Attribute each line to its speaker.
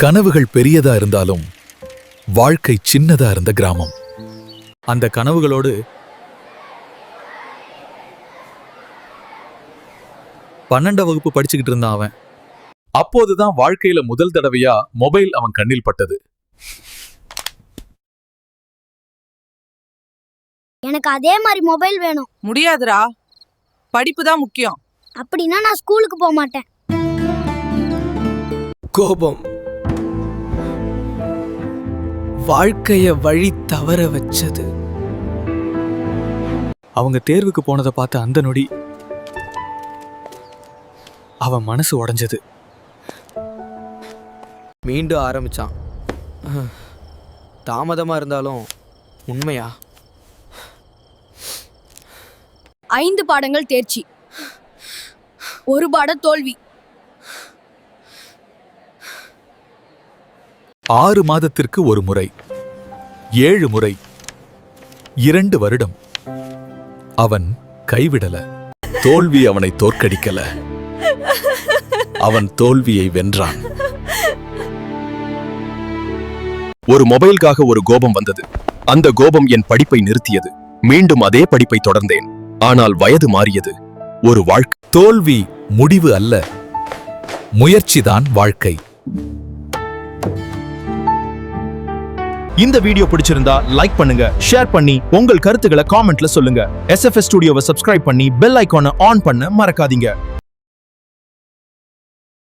Speaker 1: கனவுகள் பெரியதா இருந்தாலும் வாழ்க்கை சின்னதா இருந்த கிராமம். அந்த கனவுகளோடு 12ஆம் வகுப்பு படிச்சுக்கிட்டு இருந்தான் அவன். அப்போதுதான் வாழ்க்கையில முதல் தடவையா மொபைல் அவன் கண்ணில் பட்டது.
Speaker 2: எனக்கு அதே மாதிரி மொபைல் வேணும்.
Speaker 3: முடியாதுடா, படிப்பு தான் முக்கியம்.
Speaker 2: அப்படின்னா நான் ஸ்கூலுக்கு போக மாட்டேன்.
Speaker 4: கோபம் வாழ்க்கைய வழி தவற வச்சது.
Speaker 5: அவங்க தேர்வுக்கு போனதை பார்த்த அந்த நொடி அவன் மனசு உடைஞ்சது.
Speaker 4: மீண்டும் ஆரம்பிச்சான். தாமதமா இருந்தாலும் உண்மையா?
Speaker 6: 5 பாடங்கள் தேர்ச்சி, 1 பாடம் தோல்வி.
Speaker 1: 6 மாதத்திற்கு ஒரு முறை, 7 முறை, 2 வருடம். அவன் கைவிடல. தோல்வி அவனை தோற்கடிக்கல. அவன் தோல்வியை வென்றான்.
Speaker 7: ஒரு மொபைலுக்காக ஒரு கோபம் வந்தது. அந்த கோபம் என் படிப்பை நிறுத்தியது. மீண்டும் அதே படிப்பை தொடர்ந்தேன். ஆனால் வயது மாறியது. ஒரு வாழ்க்கை.
Speaker 1: தோல்வி முடிவு அல்ல, முயற்சிதான் வாழ்க்கை.
Speaker 8: இந்த வீடியோ பிடிச்சிருந்தா லைக் பண்ணுங்க, ஷேர் பண்ணி உங்கள் கருத்துக்களை காமெண்ட்ல சொல்லுங்க. SFS ஸ்டுடியோவை சப்ஸ்கிரைப் பண்ணி பெல் ஐகானை ஆன் பண்ண மறக்காதீங்க.